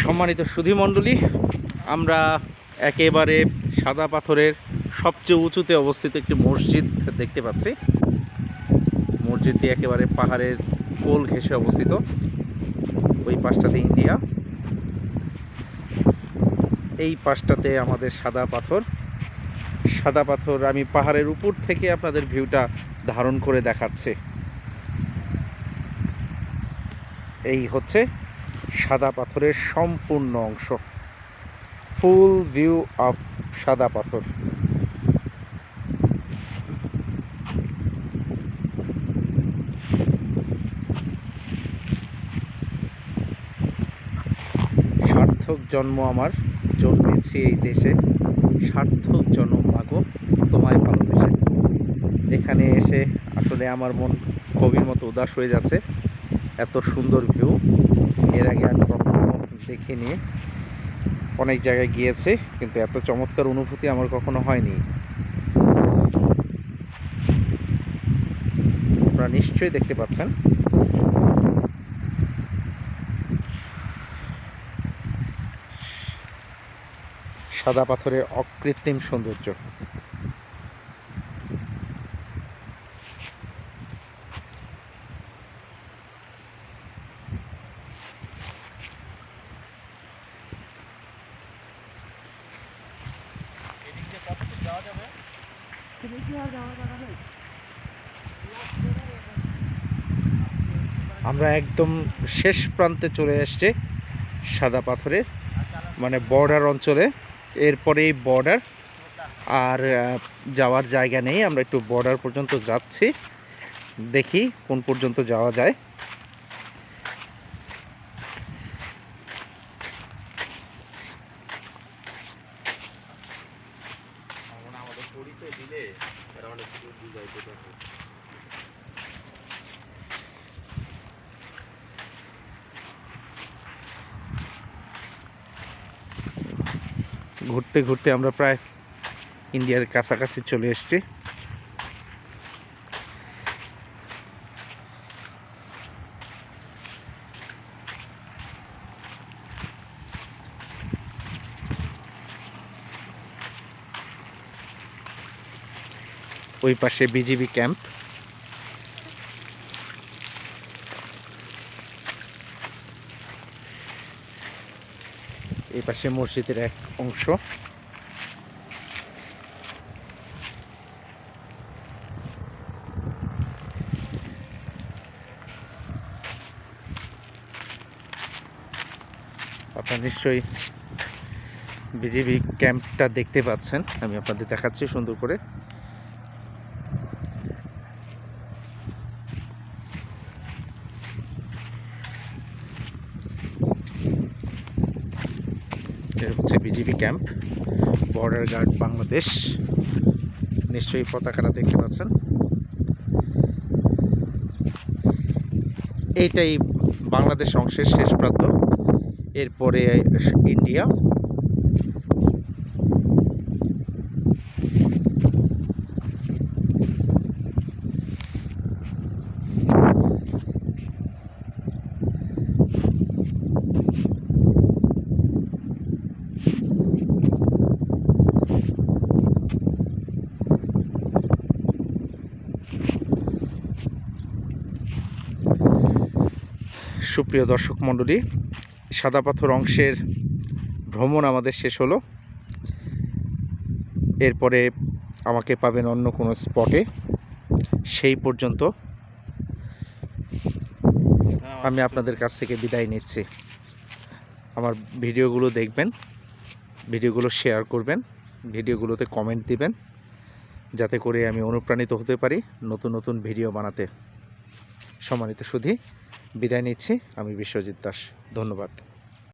সম্মানিত সুধীমণ্ডলী, আমরা একেবারে সাদা পাথরের সবচেয়ে উঁচুতে অবস্থিত একটি মসজিদ দেখতে পাচ্ছি। মসজিদটি একেবারে পাহাড়ের কোল ঘেঁষে অবস্থিত। ওই পাশটাতে ইন্ডিয়া, এই পাশটাতে আমাদের সাদা পাথর। সাদা পাথর আমি পাহাড়ের উপর থেকে আপনাদের ভিউটা ধারণ করে দেখাচ্ছি। এই হচ্ছে সাদা পাথরের সম্পূর্ণ অংশ, ফুল ভিউ অফ সাদা পাথর। সার্থক জন্ম আমার, জন্মেছি এই দেশে, সার্থক জন্ম মাগো তোমায় ভালোবেসে। এখানে এসে আসলে আমার মন কবির মতো উদাস হয়ে যাচ্ছে। এত সুন্দর ভিউ এর আগে আমি কখনো দেখিনি। অনেক জায়গায় গিয়েছে, কিন্তু এত চমৎকার অনুভূতি আমার কখনো হয়নি। আপনারা নিশ্চয়ই দেখতে পাচ্ছেন। সাদা পাথরের অকৃত্রিম সৌন্দর্য। আমরা একদম শেষ প্রান্তে চলে এসেছি সাদা পাথরের, মানে বর্ডার অঞ্চলে। এরপরেই বর্ডার, আর যাওয়ার জায়গা নেই। আমরা একটু বর্ডার পর্যন্ত যাচ্ছি, দেখি কোন পর্যন্ত যাওয়া যায়। ঘুরতে ঘুরতে আমরা প্রায় ইন্ডিয়ার কাছাকাছি চলে এসেছি। ওই পাশে বিজিবি ক্যাম্প। এই পাশে মসজিদের এক অংশ। আপনারা নিশ্চয়ই বিজিবি ক্যাম্পটা দেখতে পাচ্ছেন, আমি আপনাদের দেখাচ্ছি সুন্দর করে। এটা হচ্ছে BGB camp, border guard Bangladesh. নিশ্চয়ই পতাকাটা দেখতে পাচ্ছেন। এইটাই বাংলাদেশ অংশের শেষ প্রান্ত, এরপরে ইন্ডিয়া। সুপ্রিয় দর্শক মণ্ডলী, সাদা পাথর অংশের ভ্রমণ আমাদের শেষ হলো। এরপরে আমাকে পাবেন অন্য কোনো স্পটে। সেই পর্যন্ত আমি আপনাদের কাছ থেকে বিদায় নিচ্ছি। আমার ভিডিওগুলো দেখবেন, ভিডিওগুলো শেয়ার করবেন, ভিডিওগুলোতে কমেন্ট দিবেন, যাতে করে আমি অনুপ্রাণিত হতে পারি নতুন নতুন ভিডিও বানাতে। সম্মানিত সুধী, বিদায় নিচ্ছি। আমি বিশ্বজিৎ দাস। ধন্যবাদ।